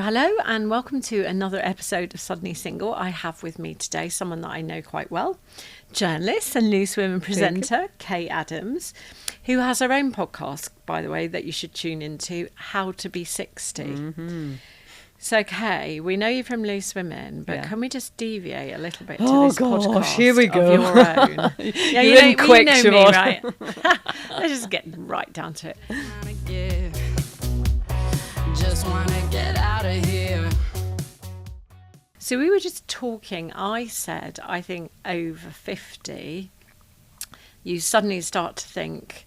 Hello and welcome to another episode of Suddenly Single. I have with me today someone that I know quite well, journalist and Loose Women presenter, Kaye Adams, who has her own podcast, by the way, that you should tune into, How to Be 60. Mm-hmm. So, Kaye, we know you from Loose Women, but can we just deviate a little bit to this gosh, podcast here we go. of your own? Yeah, You're in quick, you know Siobhan. me, right? Let's just get right down to it. Just wanna get out of here. So we were just talking. I said, I think over 50, you suddenly start to think,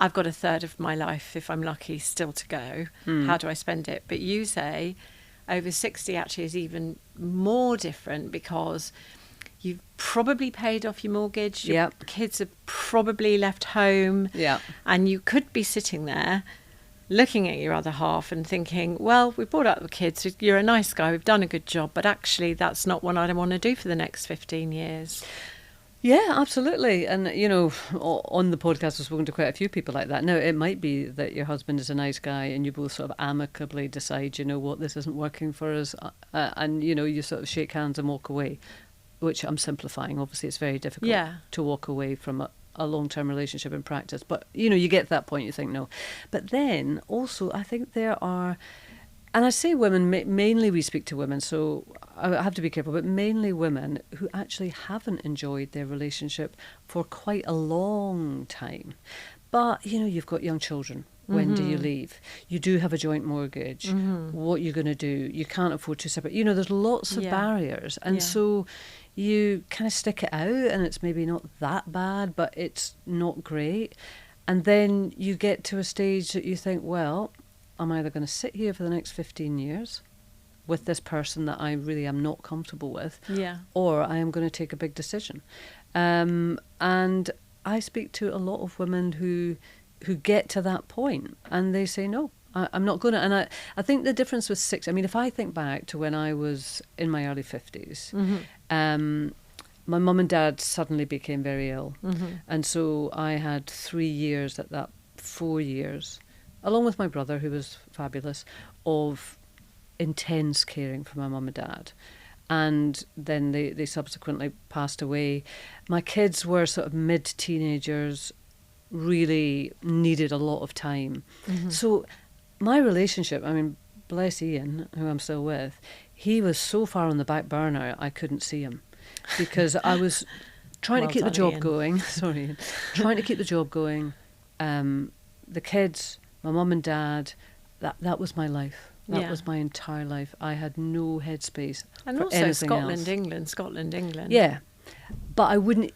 I've got a third of my life, if I'm lucky, still to go. How do I spend it? But you say over 60 actually is even more different because you've probably paid off your mortgage. Your kids have probably left home. Yeah. And you could be sitting there looking at your other half and thinking, well, we brought up the kids, you're a nice guy, we've done a good job, but actually that's not what I want to do for the next 15 years. Yeah, absolutely. And, you know, on the podcast I've spoken to quite a few people like that. Now, it might be that your husband is a nice guy and you both sort of amicably decide, you know what, this isn't working for us. And, you know, you sort of shake hands and walk away, which I'm simplifying. Obviously, it's very difficult to walk away from a long-term relationship in practice. But, you know, you get to that point, you think, no. But then also, I think there are, and I say women, mainly we speak to women, so I have to be careful, but mainly women who actually haven't enjoyed their relationship for quite a long time. But, you know, you've got young children. When do you leave? You do have a joint mortgage. What are you going to do? You can't afford to separate. You know, there's lots of barriers. And so you kind of stick it out and it's maybe not that bad, but it's not great. And then you get to a stage that you think, well, I'm either going to sit here for the next 15 years with this person that I really am not comfortable with, or I am going to take a big decision. And I speak to a lot of women who get to that point and they say, no, I'm not going to. And I think the difference with 60, I mean, if I think back to when I was in my early 50s, my mum and dad suddenly became very ill. And so I had 3 years at that, 4 years, along with my brother, who was fabulous, of intense caring for my mum and dad. And then they subsequently passed away. My kids were sort of mid-teenagers, really needed a lot of time. So my relationship, I mean, bless Ian, who I'm still with, he was so far on the back burner I couldn't see him because I was trying to keep the job going. Sorry, trying to keep the job going. The kids, my mum and dad, that was my life. That was my entire life. I had no headspace and for also anything Scotland, England. Yeah, but I wouldn't.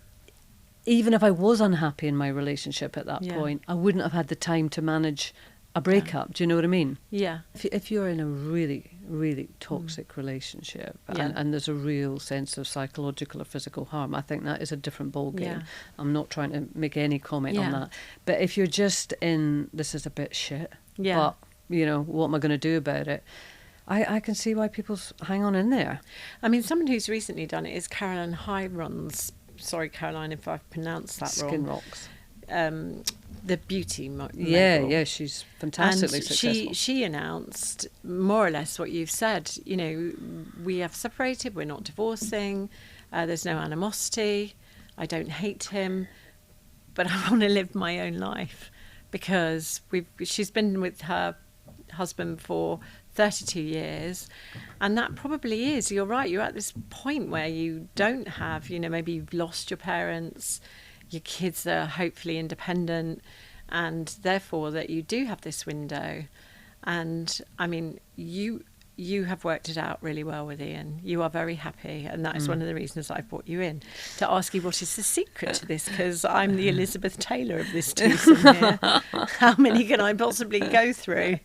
Even if I was unhappy in my relationship at that point, I wouldn't have had the time to manage a breakup. Do you know what I mean? Yeah. If you're in a really, really toxic relationship and there's a real sense of psychological or physical harm, I think that is a different ballgame. Yeah. I'm not trying to make any comment on that. But if you're just in, this is a bit shit, but, you know, what am I going to do about it? I can see why people hang on in there. I mean, someone who's recently done it is Caroline Hyron's. Sorry, Caroline, if I've pronounced that wrong. Skin Rocks. The beauty mogul. Yeah, she's fantastically successful. She announced more or less what you've said. You know, we have separated, we're not divorcing, there's no animosity, I don't hate him, but I want to live my own life because she's been with her husband for 32 years, and that probably is, you're right, you're at this point where you don't have, you know, maybe you've lost your parents, your kids are hopefully independent, and therefore that you do have this window. And I mean, you have worked it out really well with Ian. You are very happy, and that is one of the reasons I've brought you in, to ask you what is the secret to this, because I'm the Elizabeth Taylor of this twosome here. How many can I possibly go through?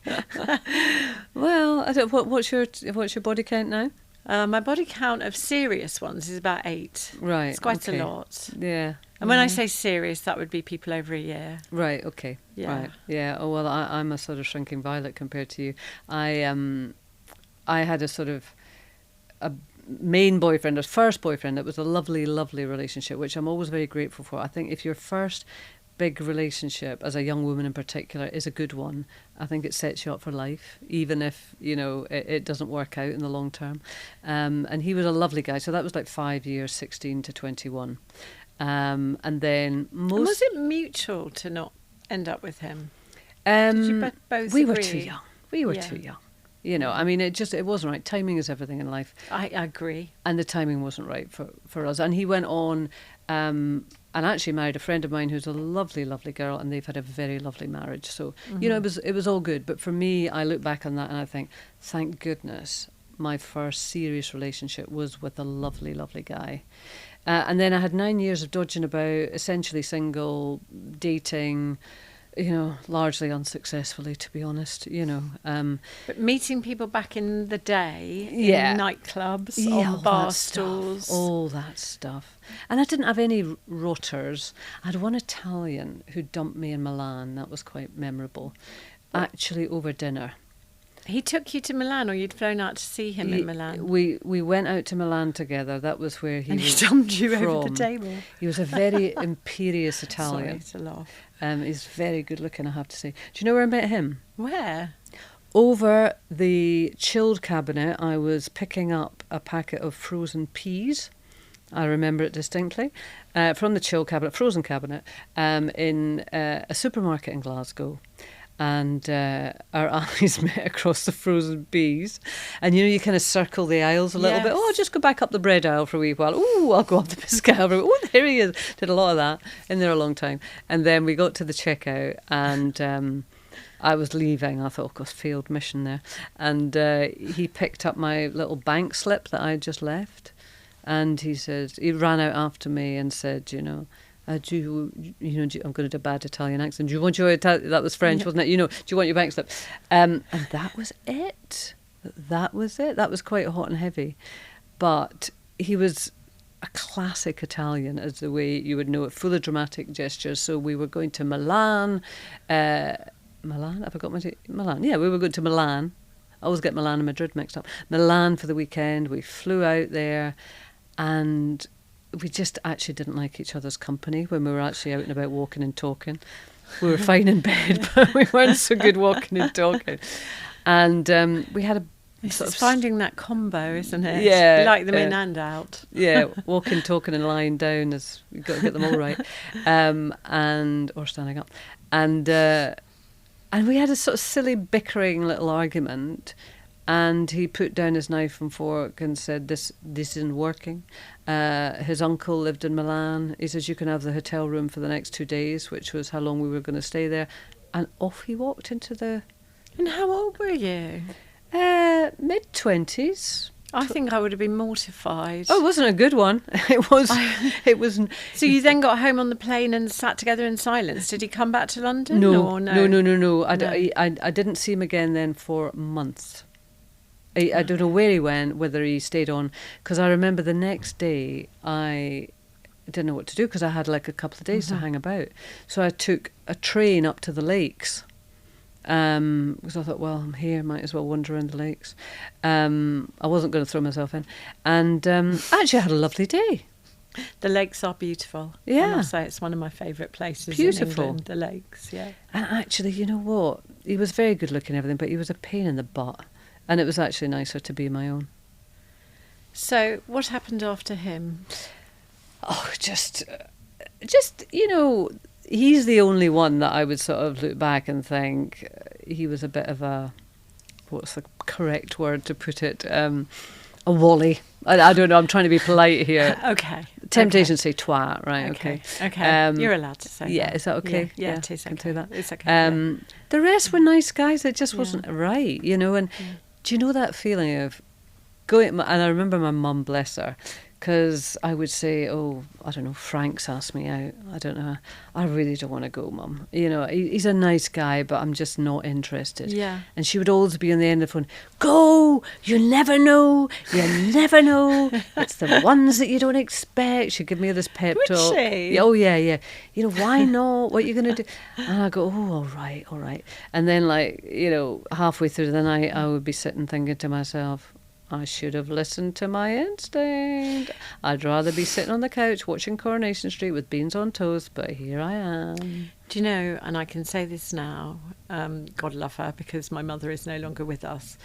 Well, I don't. What's your body count now? My body count of serious ones is about 8. Right, it's quite a lot. Yeah. And when I say serious, that would be people over a year. Right. Okay. Yeah. Right. Yeah. Oh well, I'm a sort of shrinking violet compared to you. I had a sort of a main boyfriend, a first boyfriend. It was a lovely, lovely relationship, which I'm always very grateful for. I think if your first big relationship, as a young woman in particular, is a good one. I think it sets you up for life, even if, it doesn't work out in the long term. And he was a lovely guy. So that was like 5 years, 16 to 21. And then And was it mutual to not end up with him? Did you both we agree? were too young. We were too young. I mean, it wasn't right. Timing is everything in life. I agree. And the timing wasn't right for us. And he went on and actually married a friend of mine who's a lovely, lovely girl, and they've had a very lovely marriage. So, it was all good. But for me, I look back on that and I think, thank goodness my first serious relationship was with a lovely, lovely guy. And then I had 9 years of dodging about, essentially single, dating, largely unsuccessfully, to be honest, But meeting people back in the day Yeah. in nightclubs, all on bar that stuff, stools. all that stuff. And I didn't have any rotters. I had one Italian who dumped me in Milan. That was quite memorable. Actually, over dinner. He took you to Milan, or you'd flown out to see him in Milan? We went out to Milan together. That was where he And was he dumped you from. over the table. He was a very imperious Italian. Sorry to laugh. He's very good looking, I have to say. Do you know where I met him? Where? Over the chilled cabinet, I was picking up a packet of frozen peas. I remember it distinctly. From the chilled cabinet, frozen cabinet, in a supermarket in Glasgow. And our eyes met across the frozen peas. And, you kind of circle the aisles a little bit. Oh, I'll just go back up the bread aisle for a wee while. Oh, I'll go up the biscuit aisle. Oh, there he is. Did a lot of that. In there a long time. And then we got to the checkout and I was leaving. I thought, oh, gosh, failed mission there. And he picked up my little bank slip that I had just left. And he ran out after me and said, I'm going to do a bad Italian accent. Do you want your that was French, wasn't it? Do you want your bank slip? And that was it. That was it. That was quite hot and heavy. But he was a classic Italian, as the way you would know it, full of dramatic gestures. So we were going to Milan. Milan? I forgot Milan. Yeah, we were going to Milan. I always get Milan and Madrid mixed up. Milan for the weekend. We flew out there and we just actually didn't like each other's company when we were actually out and about walking and talking. We were fine in bed, but we weren't so good walking and talking. And we had It's finding that combo, isn't it? Yeah. You like them in and out. Yeah, walking, talking and lying down, you've got to get them all right. Or standing up. And we had a sort of silly bickering little argument. And he put down his knife and fork and said, this isn't working. His uncle lived in Milan. He says, you can have the hotel room for the next 2 days, which was how long we were going to stay there. And off he walked into the... And how old were you? Mid-20s. I think I would have been mortified. Oh, it wasn't a good one. It was. So you then got home on the plane and sat together in silence. Did he come back to London? No. Or no? No. I didn't see him again then for months. I don't know where he went, whether he stayed on, because I remember the next day I didn't know what to do because I had like a couple of days to hang about. So I took a train up to the lakes because I thought, well, I'm here, might as well wander around the lakes. I wasn't going to throw myself in. And actually I had a lovely day. The lakes are beautiful. Yeah. I must say it's one of my favourite places Beautiful. in England, the lakes, yeah. And actually, you know what? He was very good looking and everything, but he was a pain in the butt. And it was actually nicer to be my own. So what happened after him? Oh, just he's the only one that I would sort of look back and think he was a bit of a, what's the correct word to put it? A wally. I don't know, I'm trying to be polite here. Okay. Temptation to say twat, right? Okay. You're allowed to say yeah, that. is that okay? Yeah, it is okay. I can do that. It's okay. The rest were nice guys. It just wasn't right, and do you know that feeling of going, and I remember my mum, bless her, because I would say, oh, I don't know, Frank's asked me out. I don't know. I really don't want to go, Mum. He's a nice guy, but I'm just not interested. Yeah. And she would always be on the end of the phone, go, you never know. It's the ones that you don't expect. She'd give me this pep talk. Would she? Oh, yeah. Why not? What are you going to do? And I go, oh, all right. And then halfway through the night, I would be sitting thinking to myself, I should have listened to my instinct. I'd rather be sitting on the couch watching Coronation Street with beans on toast, but here I am. Do you know, and I can say this now, God love her, because my mother is no longer with us,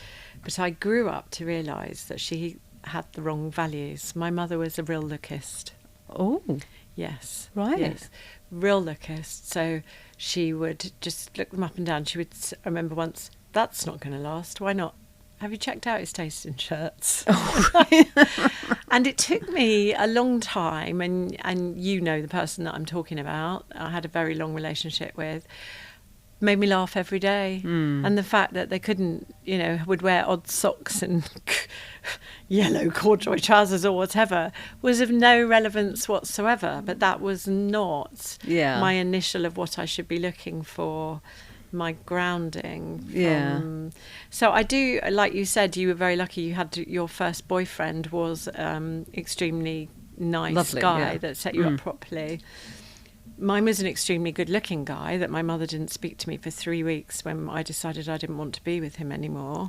but I grew up to realise that she had the wrong values. My mother was a real lookist. Oh. Yes. Right. Yes. Real lookist. So she would just look them up and down. She would, I remember once, that's not going to last. Why not? Have you checked out his taste in shirts? Oh, right. And it took me a long time, and you know the person that I'm talking about, I had a very long relationship with, made me laugh every day. And the fact that they couldn't, would wear odd socks and yellow corduroy trousers or whatever was of no relevance whatsoever. But that was not my initial of what I should be looking for. My grounding. So I do, like you said, you were very lucky. You had your first boyfriend was extremely nice. Lovely, guy that set you up properly. Mine was an extremely good-looking guy that my mother didn't speak to me for 3 weeks when I decided I didn't want to be with him anymore,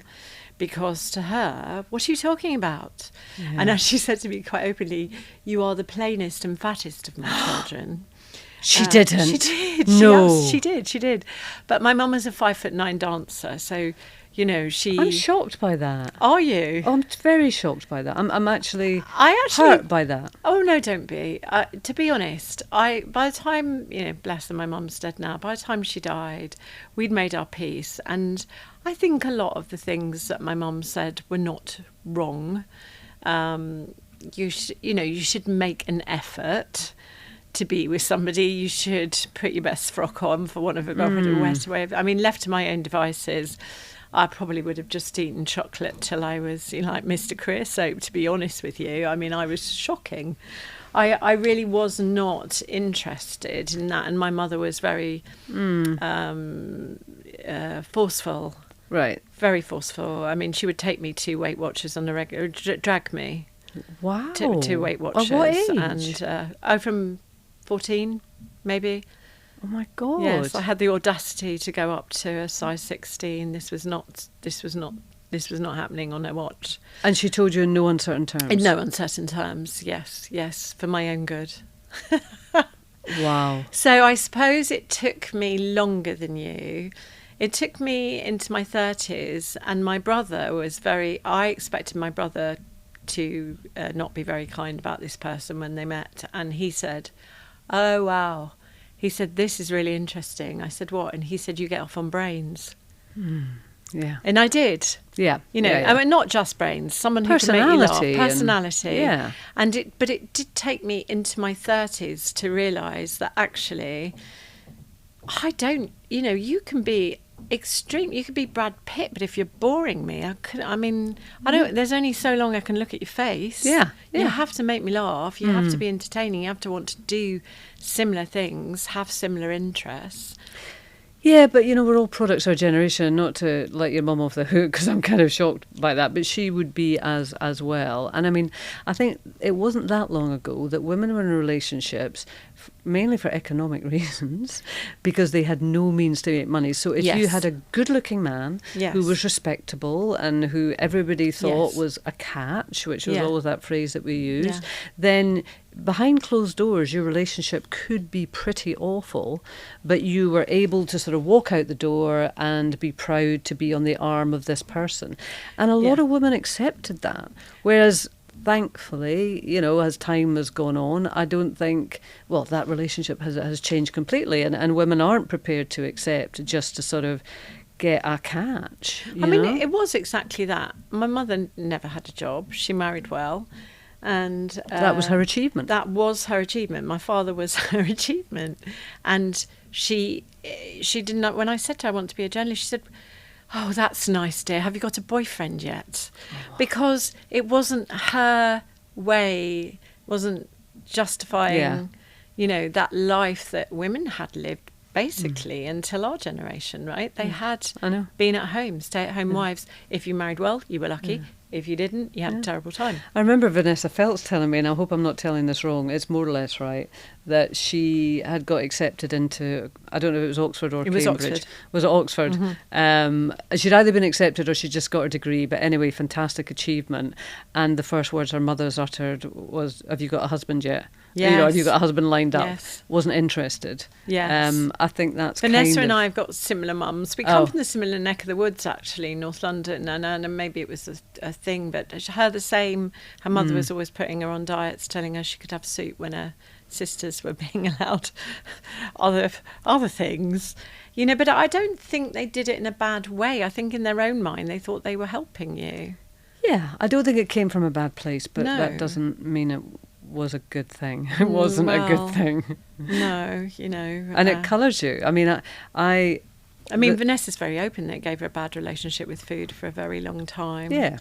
because to her, what are you talking about? And as she said to me quite openly, you are the plainest and fattest of my children. She didn't. She did. No. She did. But my mum was a 5'9" dancer, so she. I'm shocked by that. Are you? Oh, I'm very shocked by that. I'm actually hurt by that. Oh no, don't be. To be honest, by the time bless her, my mum's dead now. By the time she died, we'd made our peace, and I think a lot of the things that my mum said were not wrong. You should make an effort to be with somebody. You should put your best frock on, for want of a better way. I mean, left to my own devices, I probably would have just eaten chocolate till I was like Mr. Creosote, to be honest with you. I mean, I was shocking. I really was not interested in that, and my mother was very forceful. Right. Very forceful. I mean, she would take me to Weight Watchers on the regular, drag me. Wow. To Weight Watchers. At what age? And from 14, maybe. Oh my God. Yes, I had the audacity to go up to a size 16. This was not happening on a watch. And she told you in no uncertain terms? In no uncertain terms, yes, for my own good. Wow. So I suppose it took me longer than you. It took me into my 30s, and my brother was I expected my brother to not be very kind about this person when they met, and he said, oh wow, he said, this is really interesting. I said, what? And he said, you get off on brains. Yeah. And I did. Yeah. I mean, not just brains, someone who can make you laugh. Personality. But it did take me into my 30s to realise that actually I don't, you can be extreme. You could be Brad Pitt, but if you're boring me, there's only so long I can look at your face. Yeah. You have to make me laugh. You have to be entertaining. You have to want to do similar things, have similar interests. Yeah, but we're all products of our generation. Not to let your mum off the hook, because I'm kind of shocked by that, but she would be as well. And I mean, I think it wasn't that long ago that women were in relationships mainly for economic reasons, because they had no means to make money. So if you had a good-looking man who was respectable and who everybody thought was a catch, which was always that phrase that we used, then behind closed doors, your relationship could be pretty awful, but you were able to sort of walk out the door and be proud to be on the arm of this person. And a lot of women accepted that. Whereas, thankfully, as time has gone on, I don't think, that relationship has changed completely, and women aren't prepared to accept just to sort of get a catch. I mean, it was exactly that. My mother never had a job. She married well. And that was her achievement. That was her achievement. My father was her achievement. And she didn't, when I said to her I want to be a journalist, she said, oh, that's nice, dear. Have you got a boyfriend yet? Oh. Because it wasn't her way, wasn't justifying, that life that women had lived basically, until our generation, right? They had I know. been at home, stay-at-home wives. If you married well, you were lucky. If you didn't, you had a terrible time. I remember Vanessa Feltz telling me, and I hope I'm not telling this wrong, it's more or less right, that she had got accepted into, I don't know if it was Oxford or Cambridge. Oxford. Was it Oxford? She'd either been accepted or she'd just got her degree, but anyway, fantastic achievement. And the first words her mother's uttered was, "Have you got a husband yet?" Yes. You know, have you got a husband lined up? Yes. Wasn't interested. Yes. I think that's Vanessa and I have got similar mums. We come from the similar neck of the woods, actually, North London, and maybe it was a thing, but her the same. Her mother was always putting her on diets, telling her she could have soup when her sisters were being allowed other things. You know, but I don't think they did it in a bad way. I think in their own mind they thought they were helping you. Yeah, I don't think it came from a bad place, but No. that doesn't mean it was a good thing. It wasn't a good thing. No, you know. And it colours you. I mean, I mean, Vanessa's very open that it gave her a bad relationship with food for a very long time. Yeah.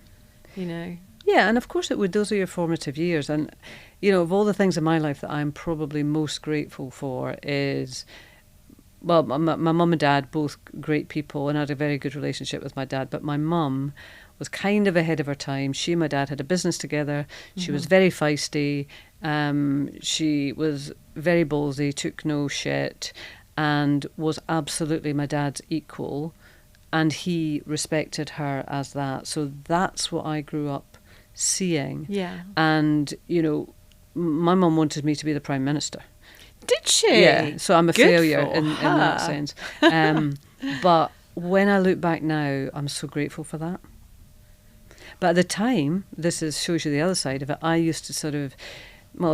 You know. Yeah, and of course it would. Those are your formative years. And, you know, of all the things in my life that I'm probably most grateful for is, well, my mum and dad, both great people, and I had a very good relationship with my dad. But my mum was kind of ahead of her time. She and my dad had a business together. She was very feisty. She was very ballsy, took no shit, and was absolutely my dad's equal. And he respected her as that. So that's what I grew up seeing. Yeah. And, you know, my mum wanted me to be the Prime Minister. Did she? Yeah, so I'm a Good failure for in that her. sense. But when I look back now, I'm so grateful for that. But at the time, shows you the other side of it, I used to sort of,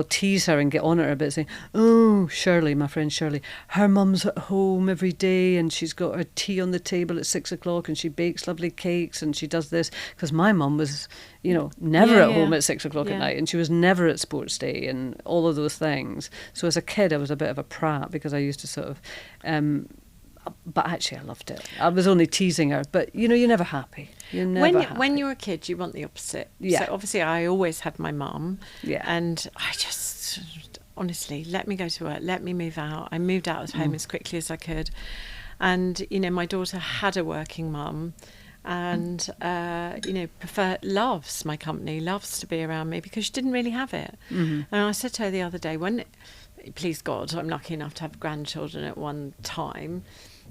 tease her and get on at her a bit, saying, "Oh, Shirley, my friend Shirley, her mum's at home every day and she's got her tea on the table at 6 o'clock and she bakes lovely cakes and she does this." Because my mum was, you know, never at home at 6 o'clock at night, and she was never at sports day and all of those things. So as a kid, I was a bit of a prat because I used to sort of... but actually, I loved it. I was only teasing her, but you know, you're never happy. You're never happy. When you're a kid, you want the opposite. Yeah. So obviously, I always had my mum. Yeah. And I just, honestly, let me go to work, let me move out. I moved out of home as quickly as I could. And, you know, my daughter had a working mum and, you know, loves my company, loves to be around me because she didn't really have it. And I said to her the other day, please God, I'm lucky enough to have grandchildren at one time.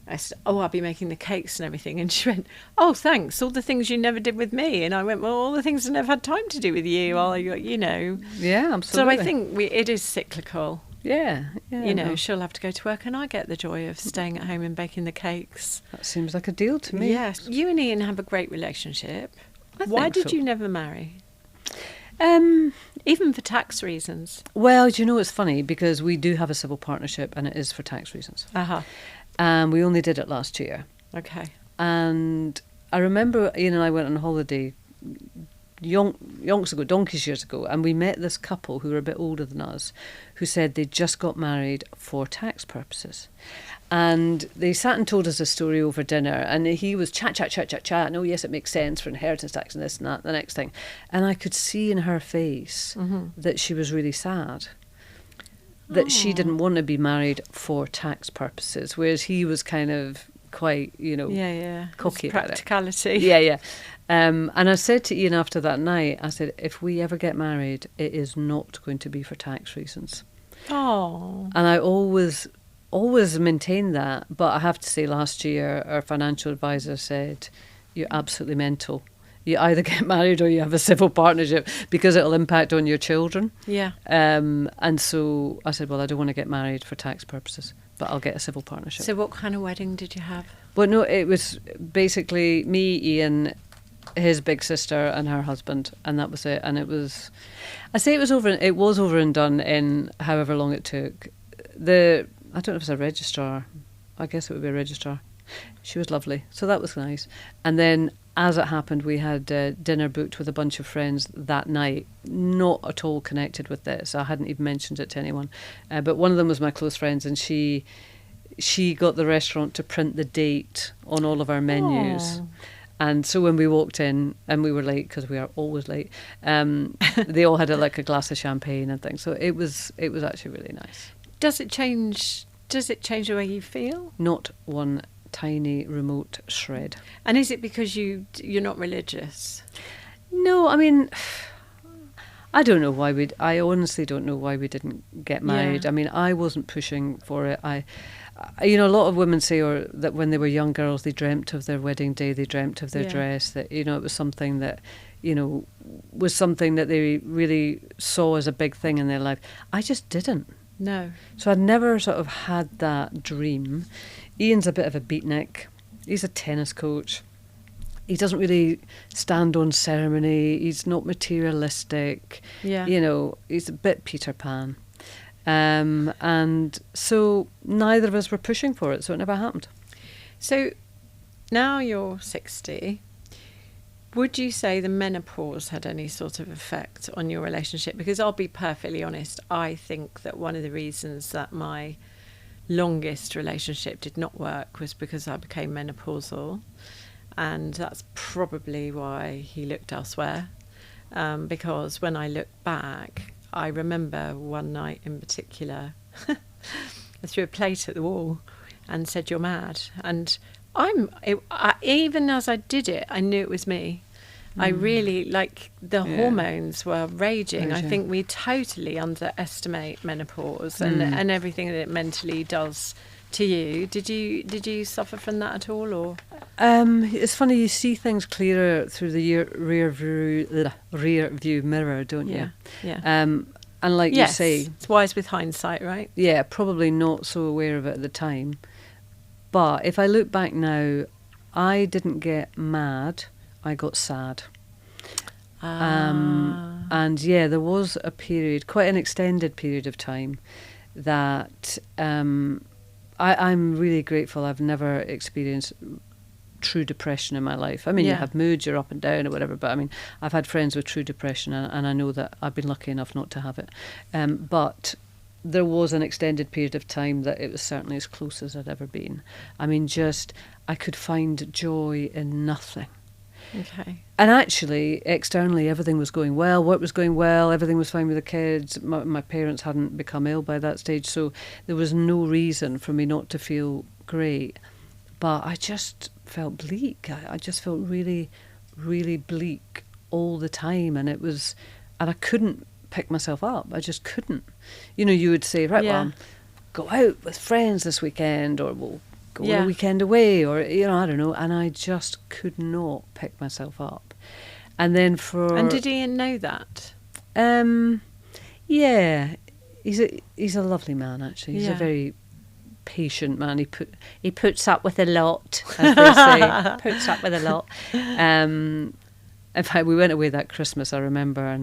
I said, "Oh, I'll be making the cakes and everything." And she went, "Oh, thanks. All the things you never did with me." And I went, "Well, all the things I never had time to do with you." You know. Yeah, absolutely. So I think it is cyclical. Yeah. You know, she'll have to go to work and I get the joy of staying at home and baking the cakes. That seems like a deal to me. Yes. You and Ian have a great relationship. I Why think did so. you never marry? Even for tax reasons. Well, do you know, it's funny because we do have a civil partnership and it is for tax reasons. And we only did it last year. Okay. And I remember Ian and I went on holiday donkeys years ago, and we met this couple who were a bit older than us who said they just got married for tax purposes. And they sat and told us a story over dinner, and he was chat. And, "Oh, yes, it makes sense for inheritance tax and this and that, the next thing." And I could see in her face that she was really sad. That she didn't want to be married for tax purposes, whereas he was kind of quite, you know, cocky about it. Practicality. Yeah. And I said to Ian after that night, I said, "If we ever get married, it is not going to be for tax reasons." Oh. And I always maintained that, but I have to say last year our financial advisor said, "You're absolutely mental. You either get married or you have a civil partnership because it'll impact on your children." Yeah. And so I said, "Well, I don't want to get married for tax purposes, but I'll get a civil partnership." So what kind of wedding did you have? Well, no, it was basically me, Ian, his big sister and her husband, and that was it. And it was over and done in however long it took. I don't know if it was a registrar. I guess it would be a registrar. She was lovely, so that was nice. And then, as it happened, we had dinner booked with a bunch of friends that night, not at all connected with this. I hadn't even mentioned it to anyone. But one of them was my close friends, and she got the restaurant to print the date on all of our menus. Oh. And so when we walked in, and we were late because we are always late, they all had a glass of champagne and things. So it was actually really nice. Does it change does it change the way you feel? Not one tiny remote shred. And is it because you're not religious? No, I mean, I don't know why I honestly don't know why we didn't get married. Yeah. I mean, I wasn't pushing for it. A lot of women say that when they were young girls, they dreamt of their wedding day, they dreamt of their dress, that, it was something that, was something that they really saw as a big thing in their life. I just didn't. No. So I'd never sort of had that dream. Ian's a bit of a beatnik. He's a tennis coach. He doesn't really stand on ceremony. He's not materialistic. Yeah. He's a bit Peter Pan. And so neither of us were pushing for it, so it never happened. So now you're 60. Would you say the menopause had any sort of effect on your relationship? Because I'll be perfectly honest, I think that one of the reasons that my longest relationship did not work was because I became menopausal. And that's probably why he looked elsewhere. Because when I look back, I remember one night in particular, I threw a plate at the wall and said, "You're mad." And even as I did it, I knew it was me. I really, the hormones were raging. I think we totally underestimate menopause and everything that it mentally does to you. Did you suffer from that at all, or? It's funny, you see things clearer through the rear view mirror, don't you? Yeah. And like you say, it's wise with hindsight, right? Yeah, probably not so aware of it at the time. But if I look back now, I didn't get mad, I got sad. And there was a period, quite an extended period of time, that I'm really grateful I've never experienced true depression in my life. I mean, you have moods, you're up and down or whatever, but I mean, I've had friends with true depression, and I know that I've been lucky enough not to have it. But there was an extended period of time that it was certainly as close as I'd ever been. I mean, I could find joy in nothing. Okay. And actually, externally, everything was going well, work was going well, everything was fine with the kids. My parents hadn't become ill by that stage, so there was no reason for me not to feel great. But I just felt bleak. I just felt really, really bleak all the time, and I couldn't pick myself up. I just couldn't. You would say, right, well, go out with friends this weekend, or we'll go on a weekend away, or, I don't know. And I just could not pick myself up. And then And did Ian know that? Yeah. He's a lovely man, actually. He's a very patient man. He puts up with a lot, as they say. Puts up with a lot. In fact, we went away that Christmas, I remember,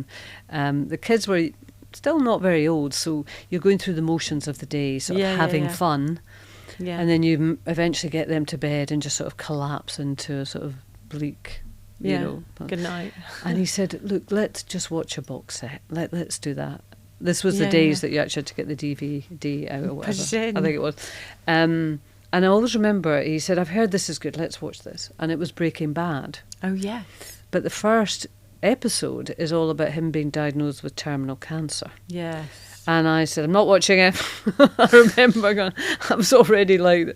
and the kids were still not very old, so you're going through the motions of the day, sort of having fun. Yeah. And then you eventually get them to bed and just sort of collapse into a sort of bleak, good night. And he said, "Look, let's just watch a box set. Let's do that." This was the days that you actually had to get the DVD out or whatever. I think it was. And I always remember, he said, "I've heard this is good, let's watch this." And it was Breaking Bad. Oh, yes. But the first episode is all about him being diagnosed with terminal cancer. Yes. And I said, "I'm not watching it." I remember going, I was already in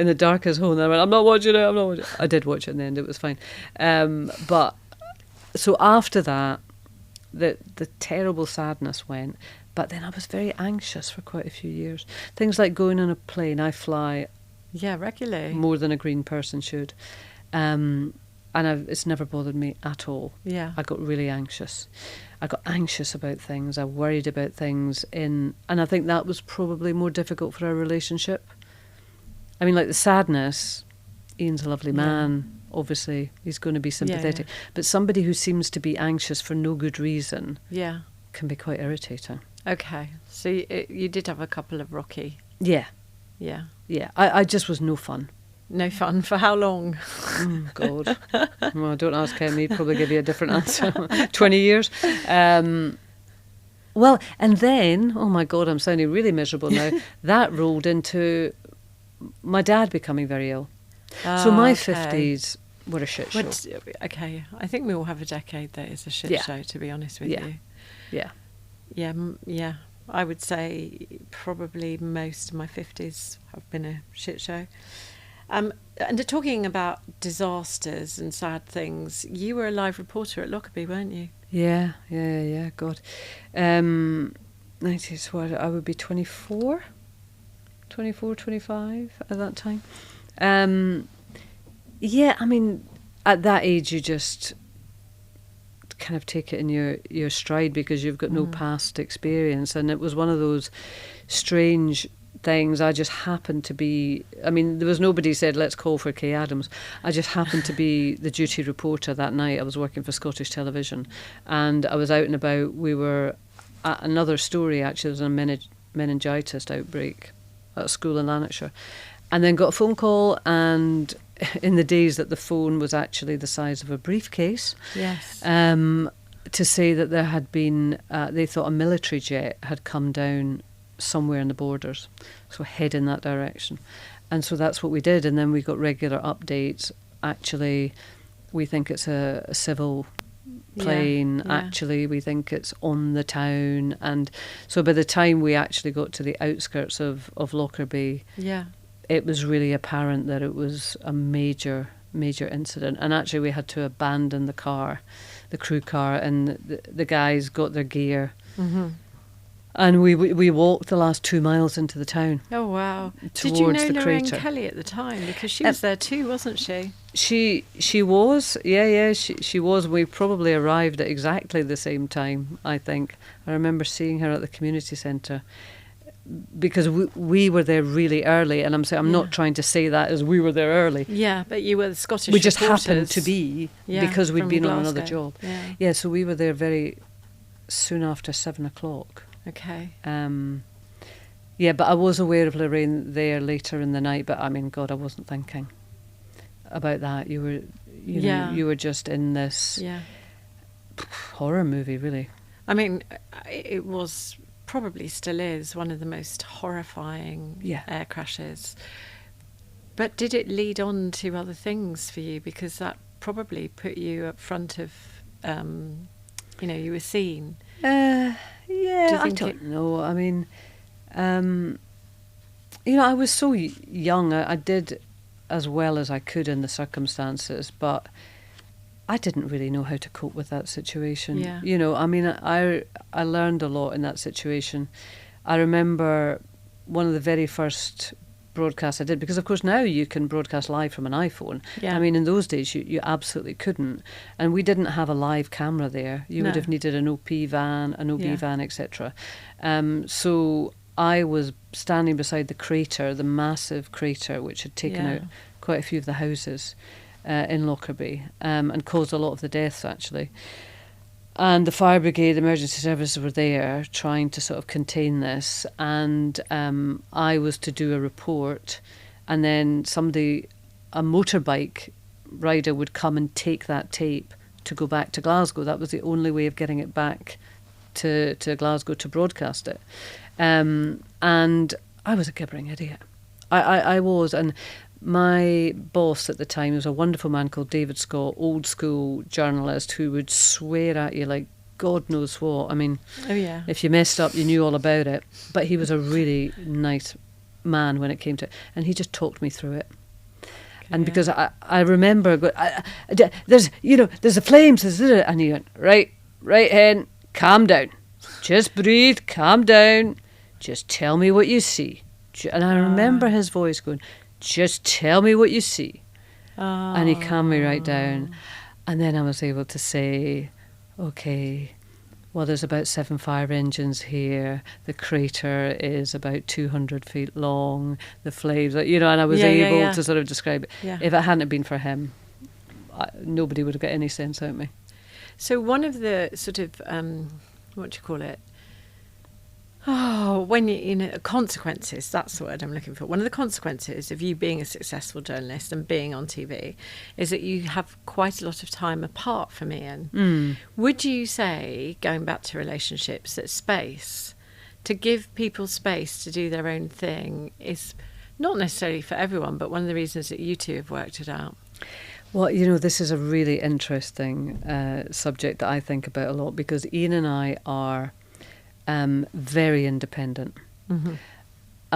the darkest hole, and I went, I'm not watching it. I did watch it in the end, it was fine. But so after that, the terrible sadness went, but then I was very anxious for quite a few years. Things like going on a plane, I fly regularly, more than a green person should. And it's never bothered me at all. Yeah. I got really anxious. I got anxious about things. I worried about things and I think that was probably more difficult for our relationship. I mean, like the sadness, Ian's a lovely man. Obviously, he's going to be sympathetic. Yeah. But somebody who seems to be anxious for no good reason can be quite irritating. Okay. So you did have a couple of rocky... Yeah. Yeah. Yeah. I just was no fun. No fun for how long? Oh, God. Well, don't ask him. He'd probably give you a different answer. 20 years. Well, and then, oh my God, I'm sounding really miserable now. That rolled into my dad becoming very ill. So my 50s were a shit show. Okay. I think we all have a decade that is a shit show, to be honest with you. Yeah. Yeah. I would say probably most of my 50s have been a shit show. And talking about disasters and sad things, you were a live reporter at Lockerbie, weren't you? Yeah. God. 90s, what, I would be 24, 25 at that time. Yeah, I mean, at that age you just kind of take it in your stride because you've got no past experience, and it was one of those strange things. I just happened to be, I mean, there was nobody said let's call for Kaye Adams. I just happened to be the duty reporter that night. I was working for Scottish Television and I was out and about. We were at another story, actually. There was a meningitis outbreak at a school in Lanarkshire, and then got a phone call, and in the days that the phone was actually the size of a briefcase, yes, to say that there had been, they thought a military jet had come down somewhere in the borders, so head in that direction. And so that's what we did, and then we got regular updates. Actually, we think it's a civil plane. Yeah. Actually, we think it's on the town. And so by the time we actually got to the outskirts of Lockerbie, it was really apparent that it was a major incident. And actually we had to abandon the car, the crew car, and the guys got their gear. Mm-hmm. And we walked the last 2 miles into the town. Oh, wow. Towards Did you know the Lorraine crater. Kelly at the time? Because she was there too, wasn't she? She was, she was. We probably arrived at exactly the same time, I think. I remember seeing her at the community centre because we were there really early, and I'm not trying to say that as we were there early. Yeah, but you were the Scottish We just reporters. happened to be because we'd from been on Glasgow. another job. Yeah. So we were there very soon after 7:00. Okay. Yeah, but I was aware of Lorraine there later in the night. But I mean, God, I wasn't thinking about that. You were, you were just in this horror movie, really. I mean, it was, probably still is, one of the most horrifying air crashes. But did it lead on to other things for you? Because that probably put you up front of, you were seen. Yeah, I don't know. I mean, I was so young. I did as well as I could in the circumstances, but I didn't really know how to cope with that situation. Yeah. I mean, I learned a lot in that situation. I remember one of the very first broadcasts I did, because of course now you can broadcast live from an iPhone. Yeah. I mean, in those days you absolutely couldn't, and we didn't have a live camera there. You would have needed an OP van, an OB van, etc. So I was standing beside the crater, the massive crater which had taken out quite a few of the houses in Lockerbie, and caused a lot of the deaths actually. And the fire brigade, emergency services were there trying to sort of contain this. And I was to do a report, and then a motorbike rider would come and take that tape to go back to Glasgow. That was the only way of getting it back to Glasgow to broadcast it. And I was a gibbering idiot. I was. And my boss at the time was a wonderful man called David Scott, old school journalist who would swear at you like God knows what. I mean, if you messed up, you knew all about it. But he was a really nice man when it came to it. And he just talked me through it. And because I remember, there's the flames, and he went, right, hen, calm down. Just breathe, calm down. Just tell me what you see. And I remember his voice going, just tell me what you see. And he calmed me right down. And then I was able to say, okay, well, there's about 7 fire engines here. The crater is about 200 feet long. The flames, and I was able to sort of describe it. Yeah. If it hadn't been for him, nobody would have got any sense out of me. So one of the sort of, what do you call it? When consequences, that's the word I'm looking for. One of the consequences of you being a successful journalist and being on TV is that you have quite a lot of time apart from Ian. Would you say, going back to relationships, that to give people space to do their own thing is not necessarily for everyone, but one of the reasons that you two have worked it out? Well, this is a really interesting subject that I think about a lot, because Ian and I are very independent. Mm-hmm.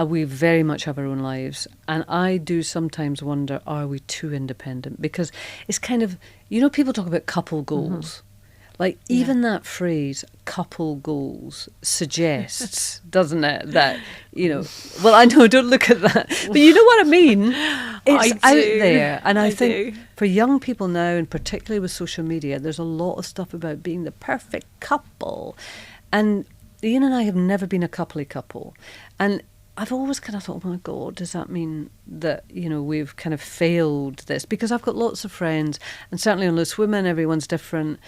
We very much have our own lives. And I do sometimes wonder, are we too independent? Because it's kind of, people talk about couple goals. Like, even that phrase, couple goals, suggests, doesn't it, that, well, I know, don't look at that, but you know what I mean? It's out there. And I think for young people now, and particularly with social media, there's a lot of stuff about being the perfect couple. And Ian and I have never been a coupley couple. And I've always kind of thought, oh my God, does that mean that, we've kind of failed this? Because I've got lots of friends, and certainly on Loose Women, everyone's different,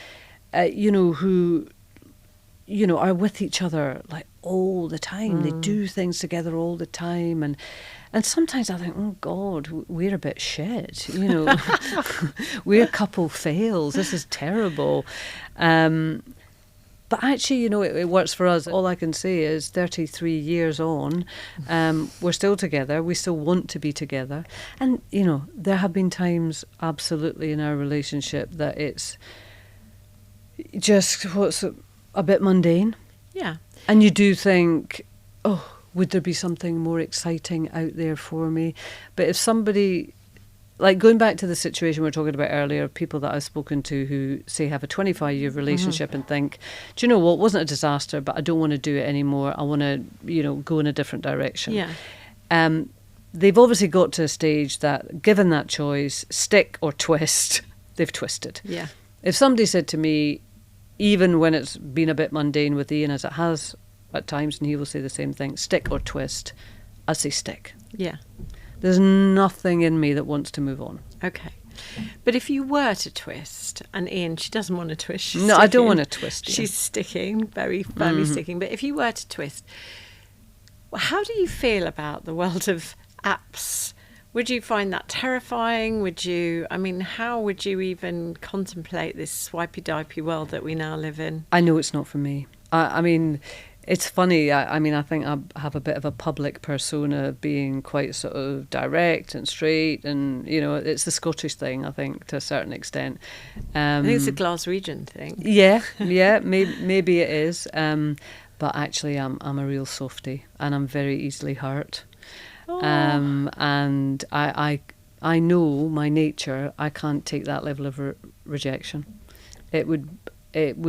who, are with each other like all the time. They do things together all the time. And sometimes I think, oh God, we're a bit shit, we're a couple fails. This is terrible. But actually, it works for us. All I can say is 33 years on, we're still together. We still want to be together. And, there have been times absolutely in our relationship that it's just what's a bit mundane. Yeah. And you do think, oh, would there be something more exciting out there for me? But if somebody, like going back to the situation we were talking about earlier, people that I've spoken to who say have a 25-year relationship and think, do you know what, it wasn't a disaster, but I don't want to do it anymore. I want to, go in a different direction. Yeah. They've obviously got to a stage that, given that choice, stick or twist, they've twisted. Yeah. If somebody said to me, even when it's been a bit mundane with Ian, as it has at times, and he will say the same thing, stick or twist, I say stick. Yeah. There's nothing in me that wants to move on. Okay. But if you were to twist, and Ian, she doesn't want to twist. She's no, sticking. I don't want to twist. She's sticking, very firmly sticking. But if you were to twist, how do you feel about the world of apps? Would you find that terrifying? How would you even contemplate this swipey-dipey world that we now live in? I know it's not for me. I mean, it's funny. I think I have a bit of a public persona, being quite sort of direct and straight, and it's the Scottish thing, I think, to a certain extent. I think it's a Glaswegian thing. Yeah, maybe it is. But actually, I'm a real softie, and I'm very easily hurt. Oh. And I know my nature. I can't take that level of rejection. It would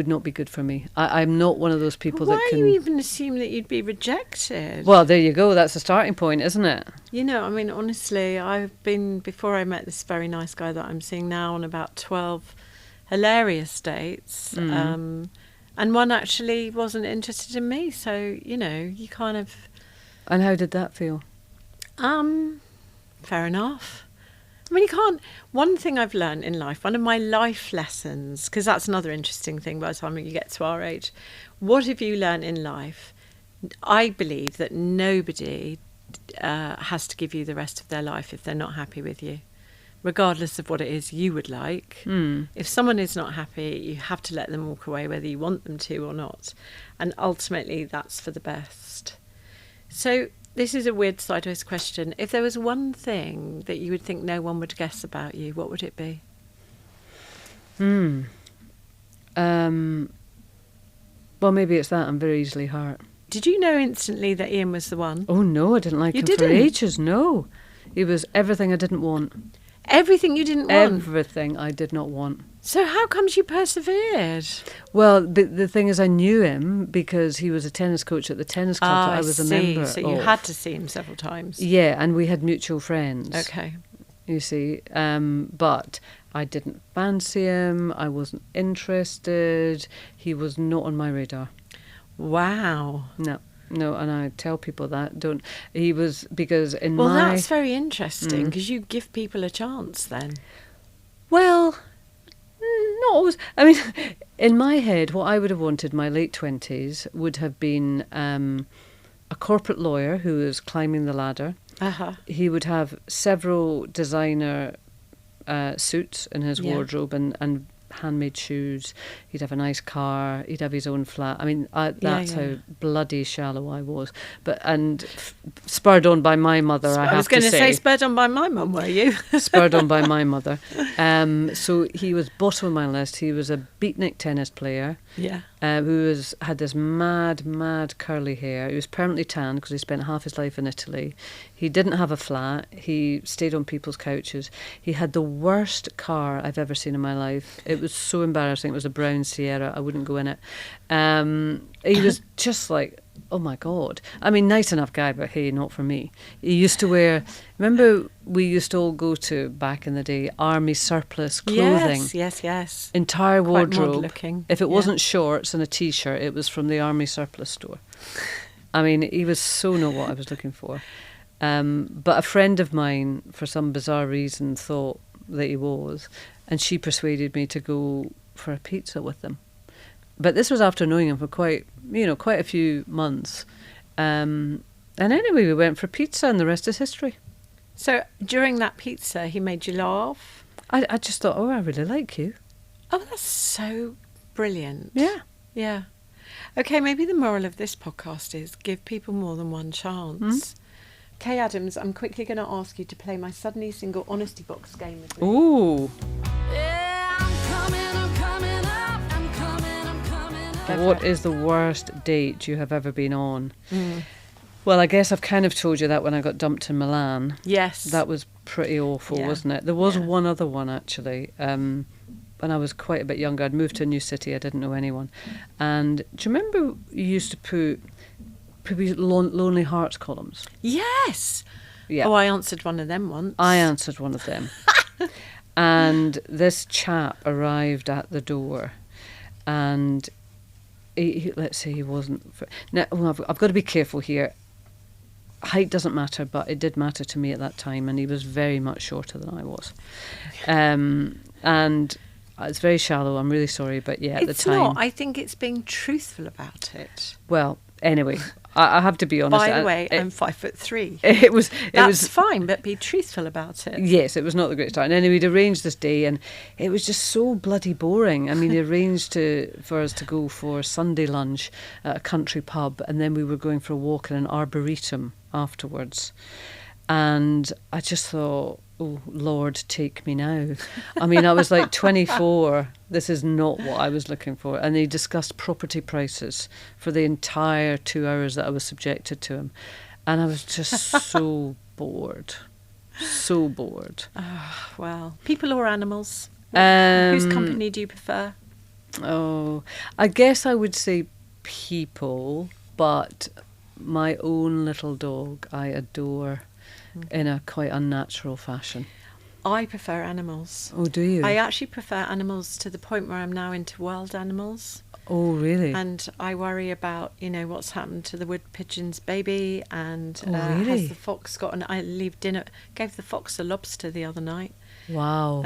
not be good for me. I'm not one of those people that can... Why do you even assume that you'd be rejected? Well, there you go. That's the starting point, isn't it? Honestly, I've been, before I met this very nice guy that I'm seeing now, on about 12 hilarious dates. And one actually wasn't interested in me. So, you kind of... And how did that feel? Fair enough. You can't... One thing I've learned in life, one of my life lessons, because that's another interesting thing by the time you get to our age, what have you learned in life? I believe that nobody has to give you the rest of their life if they're not happy with you, regardless of what it is you would like. If someone is not happy, you have to let them walk away, whether you want them to or not. And ultimately, that's for the best. So... This is a weird sideways question. If there was one thing that you would think no one would guess about you, what would it be? Well, maybe it's that I'm very easily hurt. Did you know instantly that Ian was the one? Oh, no, I didn't like him for ages, no. He was everything I didn't want. Everything you didn't want? Everything I did not want. So how comes you persevered? Well, the thing is, I knew him because he was a tennis coach at the tennis club that I was a member of. So you had to see him several times. Yeah, and we had mutual friends. Okay. You see, but I didn't fancy him. I wasn't interested. He was not on my radar. Wow. No, and I tell people that. He was, because in Well, that's very interesting, because you give people a chance then. Well... Not always. In my head, what I would have wanted, my late 20s, would have been a corporate lawyer who was climbing the ladder. He would have several designer suits in his wardrobe and handmade shoes. He'd have a nice car. He'd have his own flat. I mean, that's how bloody shallow I was. And spurred on by my mother, I have to say. I was going to say spurred on by my mum, were you? Spurred on by my mother. So he was bottom of my list. He was a beatnik tennis player. Yeah. Who had this mad curly hair. He was permanently tanned because he spent half his life in Italy. He didn't have a flat. He stayed on people's couches. He had the worst car I've ever seen in my life. It was so embarrassing. It was a brown Sierra. I wouldn't go in it. He was just like, oh my God. I mean, nice enough guy, but hey, not for me. He used to wear, remember we used to all go to, back in the day, army surplus clothing. Yes. Entire wardrobe. Looking. If it wasn't shorts and a T-shirt, it was from the army surplus store. I mean, he was so not what I was looking for. But a friend of mine, for some bizarre reason, thought that he was, and she persuaded me to go for a pizza with him. But this was after knowing him for quite a few months. And anyway, we went for pizza and the rest is history. So during that pizza, he made you laugh? I just thought, I really like you. Oh, that's so brilliant. Yeah. Yeah. Okay, maybe the moral of this podcast is give people more than one chance. Kaye Adams, I'm quickly going to ask you to play my Suddenly Single Honesty Box game with me. Ooh. Yeah, I'm coming up. What is the worst date you have ever been on? Well, I guess I've kind of told you that when I got dumped in Milan. Yes. That was pretty awful, wasn't it? There was one other one, actually. When I was quite a bit younger, I'd moved to a new city. I didn't know anyone. And do you remember you used to put Lonely Hearts columns? Yes. Yeah. Oh, I answered one of them once. I answered one of them. And this chap arrived at the door and... let's say he wasn't... Now, I've got to be careful here. Height doesn't matter, but it did matter to me at that time, and he was very much shorter than I was. And it's very shallow, I'm really sorry, but yeah, at the time... It's not. I think it's being truthful about it. Well, anyway, I have to be honest. By the way, I'm 5'3". That's fine, but be truthful about it. Yes, it was not the greatest time. And anyway, we'd arranged this day, and it was just so bloody boring. I mean, they arranged for us to go for Sunday lunch at a country pub, and then we were going for a walk in an arboretum afterwards. And I just thought, oh, Lord, take me now. I mean, I was like 24. This is not what I was looking for. And they discussed property prices for the entire 2 hours that I was subjected to him. And I was just so bored. So bored. Oh, well, people or animals? Whose company do you prefer? Oh, I guess I would say people, but my own little dog I adore. In a quite unnatural fashion. I prefer animals. Oh, do you? I actually prefer animals to the point where I'm now into wild animals. Oh, really? And I worry about, what's happened to the wood pigeon's baby, and really? Has the fox got I gave the fox a lobster the other night. Wow.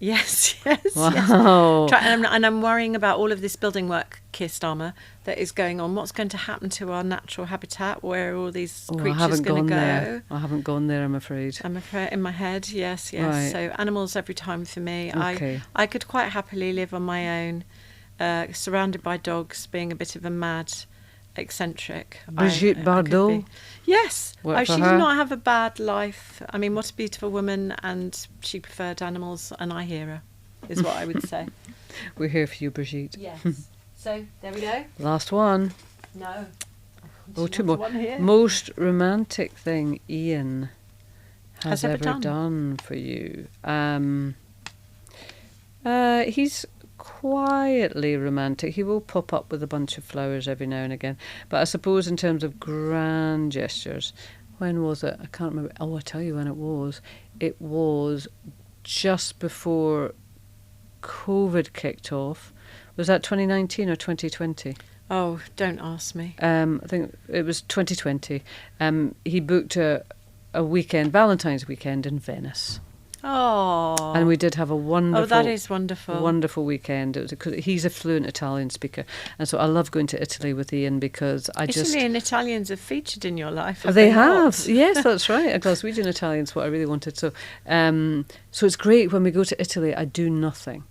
Yes. Wow. Yes. And I'm worrying about all of this building work, Keir Starmer, that is going on. What's going to happen to our natural habitat? Where are all these creatures going to go? I haven't gone there, I'm afraid. In my head, yes. Right. So animals every time for me. Okay. I could quite happily live on my own, surrounded by dogs, being a bit of a mad eccentric. Brigitte Bardot? Yes. Work She for did her? not have a bad life. I mean, what a beautiful woman, and she preferred animals, and I hear her, is what I would say. We're here for you, Brigitte. Yes. So, there we go. Last one. No. Oh, two more. One here. Most romantic thing Ian has ever ever done for you. He's quietly romantic. He will pop up with a bunch of flowers every now and again. But I suppose in terms of grand gestures, when was it? I can't remember. Oh, I'll tell you when it was. It was just before COVID kicked off. Was that 2019 or 2020? Oh, don't ask me. I think it was 2020. He booked a weekend, Valentine's weekend in Venice. Oh. And we did have a wonderful... Oh, that is wonderful. Wonderful weekend. It was, he's a fluent Italian speaker. And so I love going to Italy with Ian because Italy and Italians have featured in your life. They have. Yes, that's right. A Glaswegian Italian's what I really wanted. So it's great when we go to Italy, I do nothing.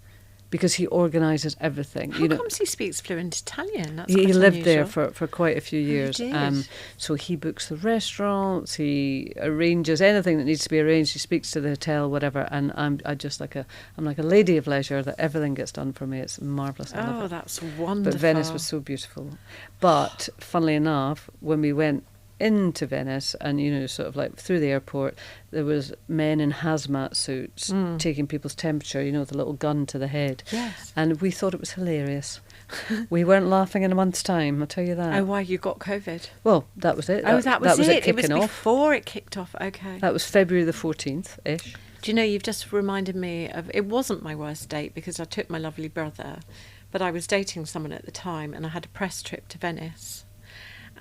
because he organises everything. How comes he speaks fluent Italian? That's He quite lived there unusual. for quite a few years. did? So he books the restaurants, he arranges anything that needs to be arranged, he speaks to the hotel, whatever, and I'm like a lady of leisure, that everything gets done for me. It's marvellous. I love Oh, it. that's wonderful. But Venice was so beautiful. But funnily enough, when we went into Venice and, you know, sort of like through the airport, there was men in hazmat suits taking people's temperature, you know, with a little gun to the head. Yes. And we thought it was hilarious. We weren't laughing in a month's time, I'll tell you that. Oh, why, you got COVID? Well, that was it. Oh, that was it. It was kicking off. before it kicked off. Okay. That was February the 14th-ish. Do you know, you've just reminded me of, it wasn't my worst date because I took my lovely brother, but I was dating someone at the time and I had a press trip to Venice.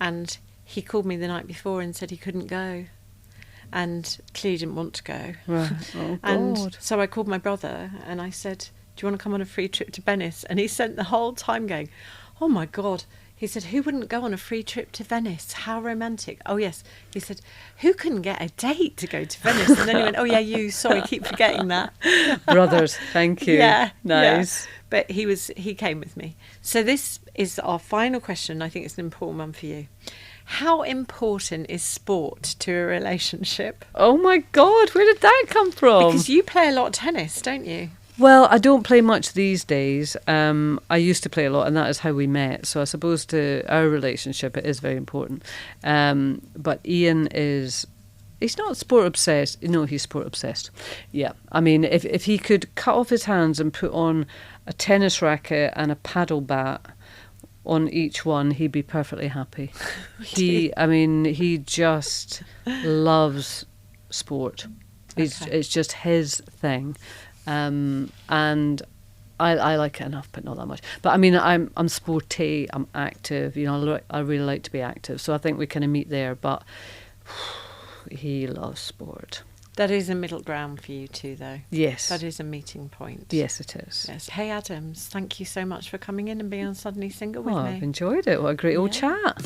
And he called me the night before and said he couldn't go and clearly didn't want to go. Right. Oh, And God. so I called my brother and I said, do you want to come on a free trip to Venice? And he spent the whole time going, oh my God. He said, who wouldn't go on a free trip to Venice? How romantic. Oh, yes. He said, who couldn't get a date to go to Venice? And then he went, oh, yeah, you. Sorry, keep forgetting that. Brothers, thank you. Yeah. Nice. Yeah. But he came with me. So this is our final question. I think it's an important one for you. How important is sport to a relationship? Oh my God, where did that come from? Because you play a lot of tennis, don't you? Well, I don't play much these days. I used to play a lot, and that is how we met. So I suppose to our relationship, it is very important. But Ian he's not sport obsessed. No, he's sport obsessed. Yeah. I mean, if he could cut off his hands and put on a tennis racket and a paddle bat on each one, he'd be perfectly happy. He just loves sport. It's just his thing. And I like it enough, but not that much. But I mean, I'm sporty, I'm active, you know, I really like to be active. So I think we kind of meet there, but he loves sport. That is a middle ground for you two, though. Yes. That is a meeting point. Yes, it is. Yes. Kaye Adams, thank you so much for coming in and being on Suddenly Single with Oh, me. I've enjoyed it. What a great old chat.